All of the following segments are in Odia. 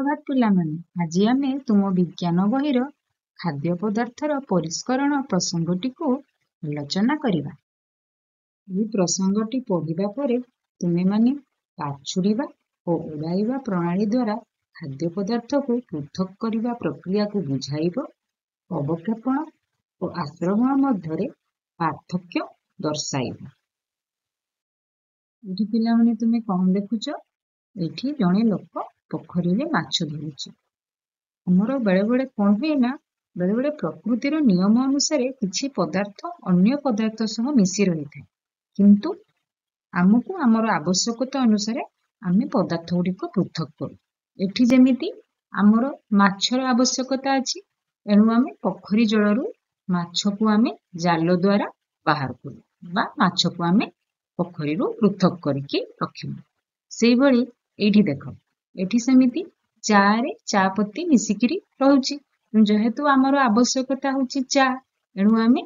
ସୁପ୍ରଭାତ ପିଲାମାନେ। ଆଜି ଆମେ ତୁମ ବିଜ୍ଞାନ ବହିର ଖାଦ୍ୟ ପଦାର୍ଥର ପରିଷ୍କରଣ ପ୍ରସଙ୍ଗଟିକୁ ଆଲୋଚନା କରିବା। ଏହି ପ୍ରସଙ୍ଗଟି ପଢିବା ପରେ ତୁମେମାନେ ପାଛୁଡିବା ଓ ଓଡ଼ାଇବା ପ୍ରଣାଳୀ ଦ୍ୱାରା ଖାଦ୍ୟ ପଦାର୍ଥକୁ ପୃଥକ କରିବା ପ୍ରକ୍ରିୟାକୁ ବୁଝାଇବ। ଅବକ୍ଷେପଣ ଓ ଆଶ୍ରମଣ ମଧ୍ୟରେ ପାର୍ଥକ୍ୟ ଦର୍ଶାଇବ। ଏଠି ପିଲାମାନେ ତୁମେ କଣ ଦେଖୁଛ? ଏଠି ଜଣେ ଲୋକ ପୋଖରୀରେ ମାଛ ଧରୁଛି। ଆମର ବେଳେବେଳେ କଣ ହୁଏ ନା, ବେଳେବେଳେ ପ୍ରକୃତିର ନିୟମ ଅନୁସାରେ କିଛି ପଦାର୍ଥ ଅନ୍ୟ ପଦାର୍ଥ ସହ ମିଶି ରହିଥାଏ, କିନ୍ତୁ ଆମକୁ ଆମର ଆବଶ୍ୟକତା ଅନୁସାରେ ଆମେ ପଦାର୍ଥ ଗୁଡ଼ିକ ପୃଥକ କରୁ। ଏଠି ଯେମିତି ଆମର ମାଛର ଆବଶ୍ୟକତା ଅଛି, ଏଣୁ ଆମେ ପୋଖରୀ ଜଳରୁ ମାଛକୁ ଆମେ ଜାଲ ଦ୍ୱାରା ବାହାର କରୁ ବା ମାଛକୁ ଆମେ ପୋଖରୀରୁ ପୃଥକ କରିକି ରଖିବୁ। ସେଇଭଳି ଏଇଠି ଦେଖ, ଏଠି ସେମିତି ଚାରେ ଚା ପତି ମିଶିକିରି ରହୁଛି। ଯେହେତୁ ଆମର ଆବଶ୍ୟକତା ହଉଛି ଚା, ଏଣୁ ଆମେ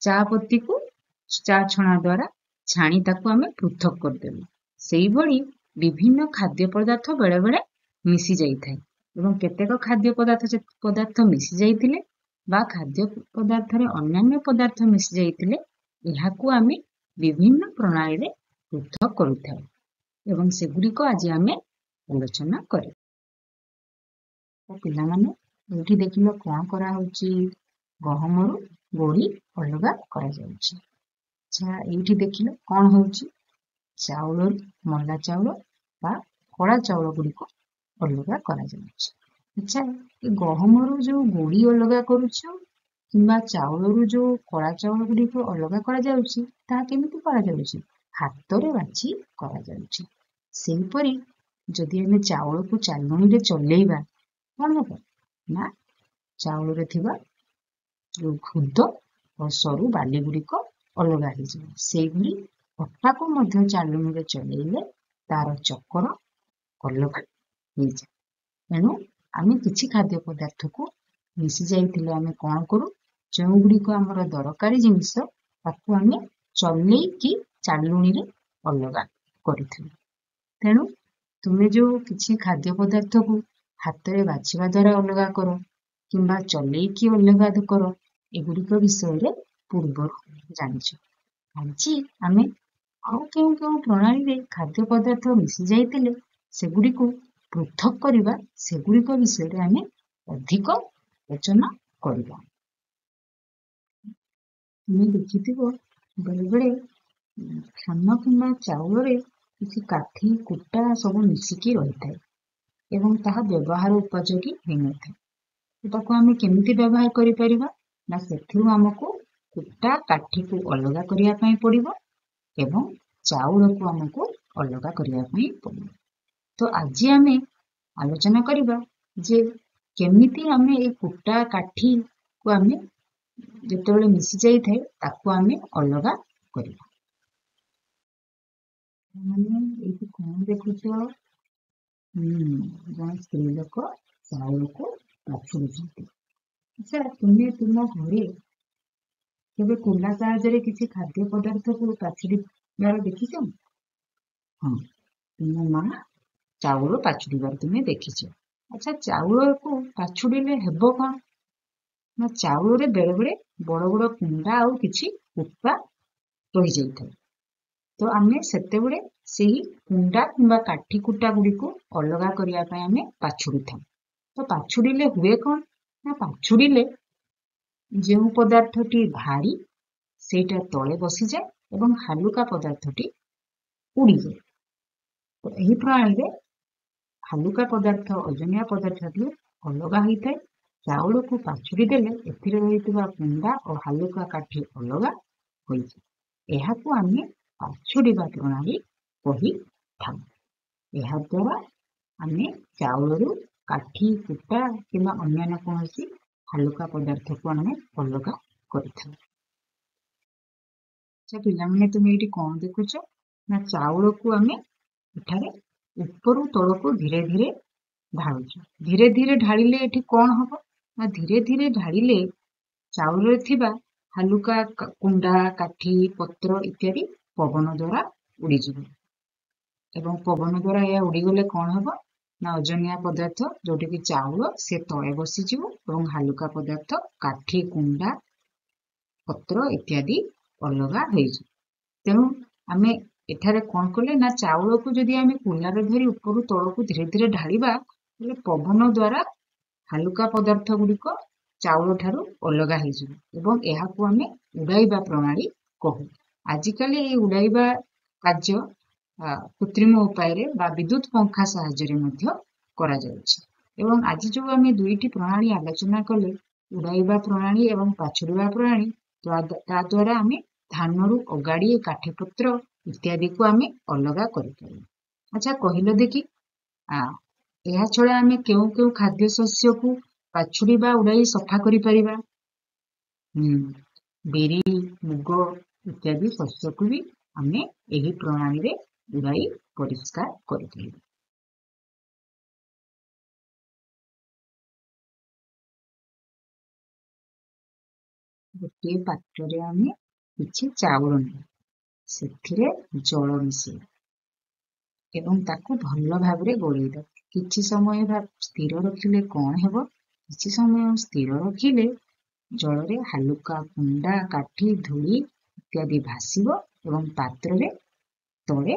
ଚା ପତିକୁ ଚା ଛଣା ଦ୍ୱାରା ଛାଣି ତାକୁ ଆମେ ପୃଥକ କରିଦେବୁ। ସେଇଭଳି ବିଭିନ୍ନ ଖାଦ୍ୟ ପଦାର୍ଥ ବେଳେ ବେଳେ ମିଶି ଯାଇଥାଏ ଏବଂ କେତେକ ଖାଦ୍ୟ ପଦାର୍ଥ ମିଶି ଯାଇଥିଲେ ବା ଖାଦ୍ୟ ପଦାର୍ଥରେ ଅନ୍ୟାନ୍ୟ ପଦାର୍ଥ ମିଶି ଯାଇଥିଲେ ଏହାକୁ ଆମେ ବିଭିନ୍ନ ପ୍ରଣାଳୀରେ ପୃଥକ କରିଥାଉ ଏବଂ ସେଗୁଡ଼ିକ ଆଜି ଆମେ ଆଲୋଚନା କରିବା। ପିଲାମାନେ ଏଇଠି ଦେଖିଲ କଣ କରାହଉଛି? ଗହମରୁ ଗୋଡ଼ି ଅଲଗା କରାଯାଉଛି। ଆଚ୍ଛା, ଏଇଠି ଦେଖିଲ କଣ ହଉଛି? ଚାଉଳରୁ ମଲା ଚାଉଳ ବା କଳା ଚାଉଳ ଗୁଡ଼ିକୁ ଅଲଗା କରାଯାଉଛି। ଆଚ୍ଛା, ଏ ଗହମରୁ ଯୋଉ ଗୋଡ଼ି ଅଲଗା କରୁଛ କିମ୍ବା ଚାଉଳରୁ ଯୋଉ କଳା ଚାଉଳ ଗୁଡ଼ିକୁ ଅଲଗା କରାଯାଉଛି, ତାହା କେମିତି କରାଯାଉଛି? ହାତରେ ବାଛି କରାଯାଉଛି। ସେହିପରି ଯଦି ଆମେ ଚାଉଳକୁ ଚାଲୁଣିରେ ଚଲେଇବା କଣ ହବ ନା, ଚାଉଳରେ ଥିବା ଯୋଉ ଖୁଦ ଓ ସରୁ ବାଲି ଗୁଡ଼ିକ ଅଲଗା ହେଇଯିବ। ସେଇଭଳି ଅଟାକୁ ମଧ୍ୟ ଚାଲୁଣିରେ ଚଲେଇଲେ ତାର ଚକର ଅଲଗା ହେଇଯାଏ। ଏଣୁ ଆମେ କିଛି ଖାଦ୍ୟ ପଦାର୍ଥକୁ ମିଶି ଯାଇଥିଲେ ଆମେ କଣ କରୁ? ଯେଉଁଗୁଡ଼ିକ ଆମର ଦରକାରୀ ଜିନିଷ ତାକୁ ଆମେ ଚଲେଇକି ଚାଲୁଣିରେ ଅଲଗା କରିଥାଉ। ତେଣୁ ତୁମେ ଯୋଉ କିଛି ଖାଦ୍ୟ ପଦାର୍ଥକୁ ହାତରେ ବାଛିବା ଦ୍ୱାରା ଅଲଗା କର କିମ୍ବା ଚଲେଇକି ଅଲଗା କର, ଏଗୁଡ଼ିକ ବିଷୟରେ ପୂର୍ବରୁ ଜାଣିଛ। ଆଜି ଆମେ ଆଉ କେଉଁ କେଉଁ ପ୍ରଣାଳୀରେ ଖାଦ୍ୟ ପଦାର୍ଥ ମିଶି ଯାଇଥିଲେ ସେଗୁଡ଼ିକୁ ପୃଥକ କରିବା, ସେଗୁଡ଼ିକ ବିଷୟରେ ଆମେ ଅଧିକ ଆଲୋଚନା କରିବା। ତୁମେ ଦେଖିଥିବ ବେଳେବେଳେ ଧାନ କିମ୍ବା ଚାଉଳରେ କିଛି କାଠି କୁଟା ସବୁ ମିଶିକି ରହିଥାଏ ଏବଂ ତାହା ବ୍ୟବହାର ଉପଯୋଗୀ ହୋଇନଥାଏ। ଏଟାକୁ ଆମେ କେମିତି ବ୍ୟବହାର କରିପାରିବା ନା, ସେଥିରୁ ଆମକୁ କୁଟା କାଠିକୁ ଅଲଗା କରିବା ପାଇଁ ପଡ଼ିବ ଏବଂ ଚାଉଳକୁ ଆମକୁ ଅଲଗା କରିବା ପାଇଁ ପଡ଼ିବ। ତ ଆଜି ଆମେ ଆଲୋଚନା କରିବା ଯେ କେମିତି ଆମେ ଏଇ କୁଟା କାଠିକୁ ଆମେ ଯେତେବେଳେ ମିଶି ଯାଇଥାଏ ତାକୁ ଆମେ ଅଲଗା କରିବା। ମାନେ ଏଇଠି କଣ ଦେଖୁଛ? ଜଣେ ସ୍ତ୍ରୀ ଲୋକ ଚାଉଳକୁ ପାଛୁଡୁଛନ୍ତି। ଆଚ୍ଛା, ତୁମେ ତୁମ ଘରେ କେବେ କୁଲା ସାହାଯ୍ୟରେ କିଛି ଖାଦ୍ୟ ପଦାର୍ଥକୁ ପାଛୁଡିବାର ଦେଖିଛ? ହଁ, ତୁମ ମା ଚାଉଳ ପାଛୁଡିବାର ତୁମେ ଦେଖିଛ। ଆଚ୍ଛା, ଚାଉଳକୁ ପାଛୁଡିଲେ ହେବ କଣ ନା, ଚାଉଳରେ ବେଳେ ବେଳେ ବଡ ବଡ କୁଣ୍ଡା ଆଉ କିଛି କୁଟା ରହିଯାଇଥାଏ। ତ ଆମେ ସେତେବେଳେ ସେହି କୁଣ୍ଡା କିମ୍ବା କାଠି କୁଟା ଗୁଡ଼ିକୁ ଅଲଗା କରିବା ପାଇଁ ଆମେ ପାଛୁଡିଥାଉ। ତ ପାଛୁଡିଲେ ହୁଏ କଣ ନା, ପାଛୁଡିଲେ ଯେଉଁ ପଦାର୍ଥଟି ଭାରି ସେଇଟା ତଳେ ବସିଯାଏ ଏବଂ ହାଲୁକା ପଦାର୍ଥଟି ଉଡ଼ିଯାଏ। ତ ଏହି ପ୍ରଣାଳୀରେ ହାଲୁକା ପଦାର୍ଥ ଓଜନିଆ ପଦାର୍ଥଟି ଅଲଗା ହୋଇଥାଏ। ଚାଉଳକୁ ପାଛୁଡି ଦେଲେ ଏଥିରେ ରହିଥିବା କୁଣ୍ଡା ଓ ହାଲୁକା କାଠି ଅଲଗା ହୋଇଯାଏ। ଏହାକୁ ଆମେ ପାଛୁଡିବା ପ୍ରଣାଳୀ କହିଥାଉ। ଏହା ଦ୍ୱାରା ଆମେ ଚାଉଳରୁ କାଠି କୁଟା କିମ୍ବା ଅନ୍ୟାନ୍ୟ କୌଣସି ହାଲୁକା ପଦାର୍ଥକୁ ଆମେ ଅଲଗା କରିଥାଉ। ପିଲାମାନେ ତୁମେ ଏଇଠି କଣ ଦେଖୁଛ ନା, ଚାଉଳକୁ ଆମେ ଏଠାରେ ଉପରୁ ତଳକୁ ଧୀରେ ଧୀରେ ଢାଳୁଛୁ। ଧୀରେ ଧୀରେ ଢାଳିଲେ ଏଠି କଣ ହବ ନା, ଧୀରେ ଧୀରେ ଢାଳିଲେ ଚାଉଳରେ ଥିବା ହାଲୁକା କୁଣ୍ଡା କାଠି ପତ୍ର ଇତ୍ୟାଦି ପବନ ଦ୍ୱାରା ଉଡ଼ିଯିବ ଏବଂ ପବନ ଦ୍ୱାରା ଏହା ଉଡ଼ିଗଲେ କଣ ହବ ନା ଓଜନିଆ ପଦାର୍ଥ ଯୋଉଟା କି ଚାଉଳ ସେ ତଳେ ବସିଯିବ ଏବଂ ହାଲୁକା ପଦାର୍ଥ କାଠି କୁଣ୍ଡା ପତ୍ର ଇତ୍ୟାଦି ଅଲଗା ହେଇଯିବ। ତେଣୁ ଆମେ ଏଠାରେ କଣ କଲେ ନା ଚାଉଳକୁ ଯଦି ଆମେ କୁଲାରେ ଧରି ଉପରୁ ତଳକୁ ଧୀରେ ଧୀରେ ଢାଳିବା ତାହେଲେ ପବନ ଦ୍ୱାରା ହାଲୁକା ପଦାର୍ଥ ଗୁଡ଼ିକ ଚାଉଳ ଠାରୁ ଅଲଗା ହେଇଯିବ ଏବଂ ଏହାକୁ ଆମେ ଉଡାଇବା ପ୍ରଣାଳୀ କହୁ। ଆଜିକାଲି ଏହି ଉଡାଇବା କାର୍ଯ୍ୟ କୃତ୍ରିମ ଉପାୟରେ ବା ବିଦ୍ୟୁତ ପଙ୍ଖା ସାହାଯ୍ୟରେ ମଧ୍ୟ କରାଯାଉଛି। ଏବଂ ଆଜି ଯୋଉ ଆମେ ଦୁଇଟି ପ୍ରଣାଳୀ ଆଲୋଚନା କଲେ ଉଡାଇବା ପ୍ରଣାଳୀ ଏବଂ ପାଛୁଡିବା ପ୍ରଣାଳୀ, ତା ଦ୍ୱାରା ଆମେ ଧାନରୁ ଅଗାଡି କାଠିପତ୍ର ଇତ୍ୟାଦିକୁ ଆମେ ଅଲଗା କରିପାରିବା। ଆଚ୍ଛା କହିଲ ଦେଖି ଏହା ଛଡା ଆମେ କେଉଁ କେଉଁ ଖାଦ୍ୟ ଶସ୍ୟକୁ ପାଛୁଡି ବା ଉଡାଇ ସଫା କରିପାରିବା? ବିରି ମୁଗ ଇତ୍ୟାଦି ଶସ୍ୟକୁ ବି ଆମେ ଏହି ପ୍ରଣାଳୀରେ ଉଡାଇ ପରିଷ୍କାର କରିପାରିବା। ଗୋଟିଏ ପାତ୍ରରେ ଆମେ କିଛି ଚାଉଳ ନେବା, ସେଥିରେ ଜଳ ମିଶେଇବା ଏବଂ ତାକୁ ଭଲ ଭାବରେ ଗୋଳେଇଦେବା। କିଛି ସମୟ ସ୍ଥିର ରଖିଲେ କଣ ହେବ? କିଛି ସମୟ ସ୍ଥିର ରଖିଲେ ଜଳରେ ହାଲୁକା କୁଣ୍ଡା କାଠି ଧୂଳି ଇତ୍ୟାଦି ଭାସିବ ଏବଂ ପାତ୍ରରେ ତଳେ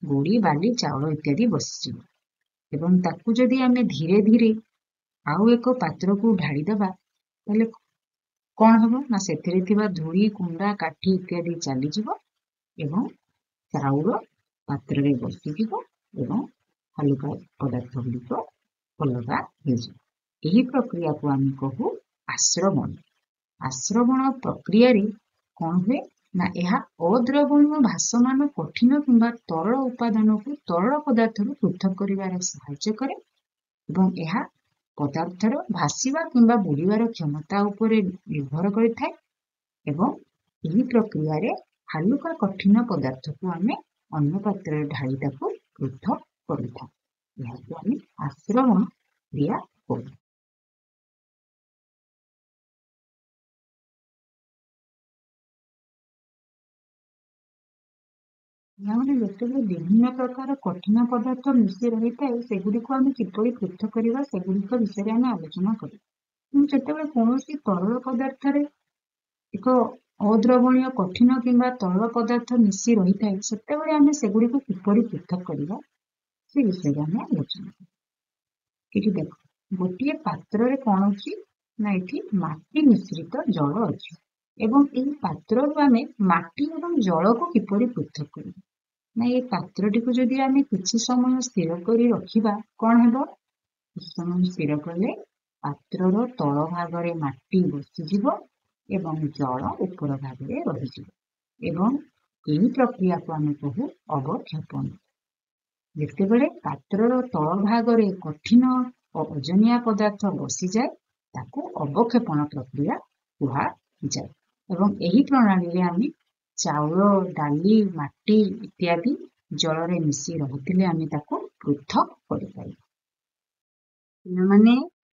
ଗୋଡି ବାଲି ଚାଉଳ ଇତ୍ୟାଦି ବସିଯିବ ଏବଂ ତାକୁ ଯଦି ଆମେ ଧୀରେ ଧୀରେ ଆଉ ଏକ ପାତ୍ରକୁ ଢାଳିଦେବା ତାହେଲେ କଣ ହବ ନା ସେଥିରେ ଥିବା ଧୂଳି କୁଣ୍ଡା କାଠି ଇତ୍ୟାଦି ଚାଲିଯିବ ଏବଂ ଚାଉଳ ପାତ୍ରରେ ବସିଯିବ ଏବଂ ହାଲୁକା ପଦାର୍ଥ ଗୁଡ଼ିକ ଅଲଗା ହେଇଯିବ। ଏହି ପ୍ରକ୍ରିୟାକୁ ଆମେ କହୁ ଆଶ୍ରବଣ। ଆଶ୍ରବଣ ପ୍ରକ୍ରିୟାରେ କଣ ହୁଏ ନା ଏହା ଅଦ୍ରବଣୀୟ ଭାସମାନ କଠିନ କିମ୍ବା ତରଳ ଉପାଦାନକୁ ତରଳ ପଦାର୍ଥରୁ ପୃଥକ କରିବାରେ ସାହାଯ୍ୟ କରେ ଏବଂ ଏହା ପଦାର୍ଥର ଭାସିବା କିମ୍ବା ବୁଡିବାର କ୍ଷମତା ଉପରେ ନିର୍ଭର କରିଥାଏ ଏବଂ ଏହି ପ୍ରକ୍ରିୟାରେ ହାଲୁକା କଠିନ ପଦାର୍ଥକୁ ଆମେ ଅନ୍ୟ ପାତ୍ରରେ ଢାଳି ତାକୁ ପୃଥକ କରିଥାଉ। ଏହାକୁ ଆମେ ଆଶ୍ରବଣ କ୍ରିୟା କରୁ। ଯେତେବେଳେ ବିଭିନ୍ନ ପ୍ରକାର କଠିନ ପଦାର୍ଥ ମିଶି ରହିଥାଏ ସେଗୁଡ଼ିକୁ ଆମେ କିପରି ପୃଥକ କରିବା ସେଗୁଡ଼ିକ ବିଷୟରେ ଆମେ ଆଲୋଚନା କରିବା। ଯେତେବେଳେ କୌଣସି ତରଳ ପଦାର୍ଥରେ ଏକ ଅଦ୍ରବଣୀୟ କଠିନ କିମ୍ବା ତରଳ ପଦାର୍ଥ ମିଶି ରହିଥାଏ ସେତେବେଳେ ଆମେ ସେଗୁଡ଼ିକୁ କିପରି ପୃଥକ କରିବା ସେ ବିଷୟରେ ଆମେ ଆଲୋଚନା କରିବା। ଏଠି ଦେଖ ଗୋଟିଏ ପାତ୍ରରେ କଣ ଅଛି ନା ଏଠି ମାଟି ମିଶ୍ରିତ ଜଳ ଅଛି ଏବଂ ଏହି ପାତ୍ରରୁ ଆମେ ମାଟି ଏବଂ ଜଳକୁ କିପରି ପୃଥକ କରିବା ନା ଏ ପାତ୍ରଟିକୁ ଯଦି ଆମେ କିଛି ସମୟ ସ୍ଥିର କରି ରଖିବା କଣ ହେବ? କିଛି ସମୟ ସ୍ଥିର କଲେ ପାତ୍ରର ତଳ ଭାଗରେ ମାଟି ବସିଯିବ ଏବଂ ଜଳ ଉପର ଭାଗରେ ରହିଯିବ ଏବଂ ଏହି ପ୍ରକ୍ରିୟାକୁ ଆମେ କହୁ ଅବକ୍ଷେପଣ। ଯେତେବେଳେ ପାତ୍ରର ତଳ ଭାଗରେ କଠିନ ଓ ଓଜନିଆ ପଦାର୍ଥ ବସିଯାଏ ତାକୁ ଅବକ୍ଷେପଣ ପ୍ରକ୍ରିୟା କୁହାଯାଏ ଏବଂ ଏହି ପ୍ରଣାଳୀରେ ଆମେ ଚାଉଳ ଡାଲି ମାଟି ଇତ୍ୟାଦି ଜଳରେ ମିଶି ରହୁଥିଲେ ଆମେ ତାକୁ ପୃଥକ କରିପାରିବା। ପିଲାମାନେ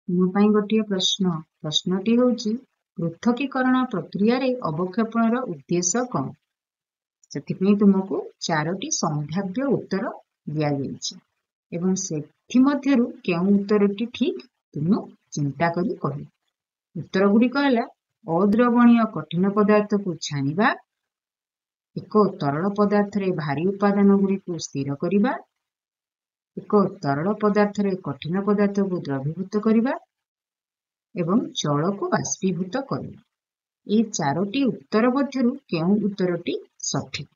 ମୋ ପାଇଁ ଗୋଟିଏ ପ୍ରଶ୍ନଟି ହେଉଛି ପୃଥକୀକରଣ ପ୍ରକ୍ରିୟାରେ ଅବକ୍ଷେପଣର ଉଦ୍ଦେଶ୍ୟ କଣ? ସେଥିପାଇଁ ତୁମକୁ 4ଟି ସମ୍ଭାବ୍ୟ ଉତ୍ତର ଦିଆଯାଇଛି ଏବଂ ସେଥିମଧ୍ୟରୁ କେଉଁ ଉତ୍ତରଟି ଠିକ ତୁମେ ଚିନ୍ତା କରି କହିବ। ଉତ୍ତର ଗୁଡ଼ିକ ହେଲା ଅଦ୍ରବଣୀୟ କଠିନ ପଦାର୍ଥକୁ ଛାଣିବା, ଏକ ତରଳ ପଦାର୍ଥରେ ଭାରୀ ଉପାଦାନ ଗୁଡ଼ିକୁ ସ୍ଥିର କରିବା, ଏକ ତରଳ ପଦାର୍ଥରେ କଠିନ ପଦାର୍ଥକୁ ଦ୍ରବୀଭୂତ କରିବା ଏବଂ ଜଳକୁ ବାଷ୍ପୀଭୂତ କରିବା। এই 4ଟି ଉତ୍ତର ମଧ୍ୟରୁ କେଉଁ ଉତ୍ତରଟି ସଠିକ?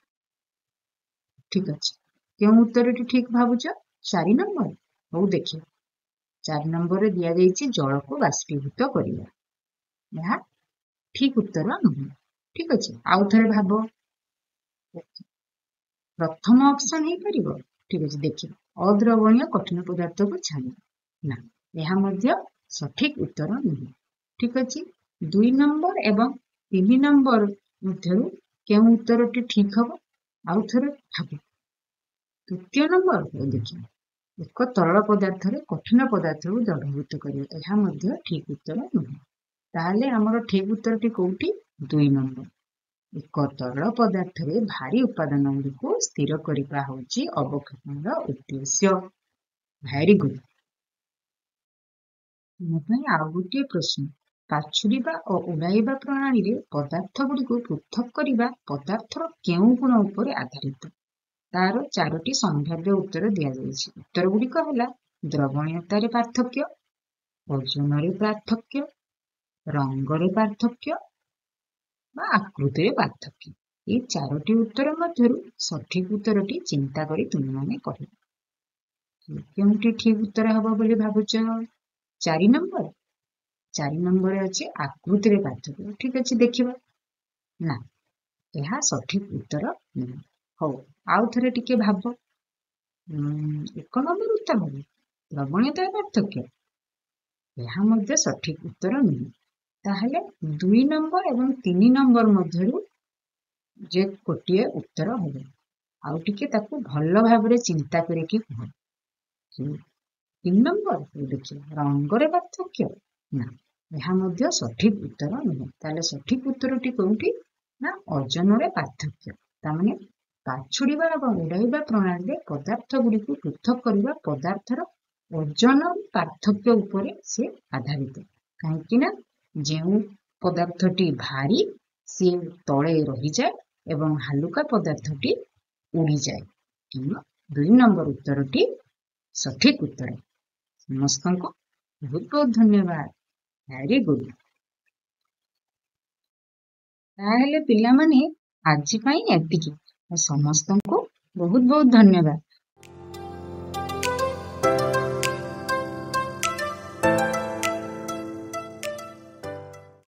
ଠିକ ଅଛି, କେଉଁ ଉତ୍ତରଟି ଠିକ ଭାବୁଛ? 4 ନମ୍ବର। ହଉ ଦେଖିବା 4 ନମ୍ବରରେ ଦିଆଯାଇଛି ଜଳକୁ ବାଷ୍ପୀଭୂତ କରିବା। ଏହା ଠିକ ଉତ୍ତର ନୁହେଁ। ଠିକ ଅଛି, ଆଉ ଥରେ ଭାବ। ପ୍ରଥମ ଅପସନ ହେଇପାରିବ? ଠିକ ଅଛି, ଦେଖିବା ଅଦ୍ରବଣୀୟ କଠିନ ପଦାର୍ଥକୁ ଛାଣିବା। ନା, ଏହା ମଧ୍ୟ ସଠିକ ଉତ୍ତର ନୁହେଁ। ଠିକ ଅଛି, 2 ନମ୍ବର ଏବଂ 3 ନମ୍ବର ମଧ୍ୟରୁ କେଉଁ ଉତ୍ତରଟି ଠିକ ହବ? ଆଉ ଥରେ ଭାବ। ତୃତୀୟ ନମ୍ବର ଦେଖିବା ଏକ ତରଳ ପଦାର୍ଥରେ କଠିନ ପଦାର୍ଥକୁ ଦ୍ରବୀଭୂତ କରିବା। ଏହା ମଧ୍ୟ ଠିକ ଉତ୍ତର ନୁହେଁ। ତାହେଲେ ଆମର ଠିକ ଉତ୍ତରଟି କୋଉଠି? 2 ନମ୍ବର। ଏକ ତରଳ ପଦାର୍ଥରେ ଭାରୀ ଉପାଦାନ ଗୁଡ଼ିକୁ ସ୍ଥିର କରିବା ହେଉଛି ଅବକ୍ଷେପଣର ଉଦ୍ଦେଶ୍ୟ। Very good. ମୋ ପାଇଁ ଆଉ ଗୋଟିଏ ପ୍ରଶ୍ନ। ପାଛୁଡିବା ଓ ଉଡାଇବା ପ୍ରଣାଳୀରେ ପଦାର୍ଥ ଗୁଡ଼ିକୁ ପୃଥକ କରିବା ପଦାର୍ଥର କେଉଁ ଗୁଣ ଉପରେ ଆଧାରିତ? ତାର 4ଟି ସମ୍ଭାବ୍ୟ ଉତ୍ତର ଦିଆଯାଇଛି। ଉତ୍ତର ଗୁଡ଼ିକ ହେଲା ଦ୍ରବଣୀୟତାରେ ପାର୍ଥକ୍ୟ, ଓଜନରେ ପାର୍ଥକ୍ୟ, ରଙ୍ଗରେ ପାର୍ଥକ୍ୟ ବା ଆକୃତିରେ ପାର୍ଥକ୍ୟ। এই 4ଟି ଉତ୍ତର ମଧ୍ୟରୁ ସଠିକ ଉତ୍ତରଟି ଚିନ୍ତା କରି ତୁମେମାନେ କହିବ। କେଉଁଟି ଠିକ ଉତ୍ତର ହବ ବୋଲି ଭାବୁଛ? 4 ନମ୍ବର। 4 ନମ୍ବରରେ ଅଛି ଆକୃତିରେ ପାର୍ଥକ୍ୟ। ଠିକ ଅଛି, ଦେଖିବା। ନା, ଏହା ସଠିକ ଉତ୍ତର ନୁହେଁ। ହଉ, ଆଉ ଥରେ ଟିକେ ଭାବ। 1 ନମ୍ବର ଉତ୍ତର ହବ ଦ୍ରବଣୀୟତାରେ ପାର୍ଥକ୍ୟ। ଏହା ମଧ୍ୟ ସଠିକ ଉତ୍ତର ନୁହେଁ। ତାହେଲେ 2 ନମ୍ବର ଏବଂ 3 ନମ୍ବର ମଧ୍ୟରୁ ଯେ ଗୋଟିଏ ଉତ୍ତର ହବ। ଆଉ ଟିକେ ତାକୁ ଭଲ ଭାବରେ ଚିନ୍ତା କରିକି କୁହ। 3 ନମ୍ବର ଦେଖିବା, ରଙ୍ଗରେ ପାର୍ଥକ୍ୟ। ନା, ଏହା ମଧ୍ୟ ସଠିକ ଉତ୍ତର ନୁହେଁ। ତାହେଲେ ସଠିକ ଉତ୍ତରଟି କୋଉଠି? ନା, ଓଜନରେ ପାର୍ଥକ୍ୟ। ତାମାନେ ପାଛୁଡିବା ଏବଂ ଉଡାଇବା ପ୍ରଣାଳୀରେ ପଦାର୍ଥ ଗୁଡ଼ିକୁ ପୃଥକ କରିବା ପଦାର୍ଥର ଓଜନ ପାର୍ଥକ୍ୟ ଉପରେ ସେ ଆଧାରିତ। କାହିଁକି ନା ଯେଉଁ ପଦାର୍ଥଟି ଭାରୀ ସିଏ ତଳେ ରହିଯାଏ ଏବଂ ହାଲୁକା ପଦାର୍ଥଟି ଉଡ଼ିଯାଏ। ତେଣୁ 2 ନମ୍ବର ଉତ୍ତରଟି ସଠିକ ଉତ୍ତର। ସମସ୍ତଙ୍କୁ ବହୁତ ବହୁତ ଧନ୍ୟବାଦ। Very good. ତାହେଲେ ପିଲାମାନେ ଆଜି ପାଇଁ ଏତିକି। ସମସ୍ତଙ୍କୁ ବହୁତ ବହୁତ ଧନ୍ୟବାଦ।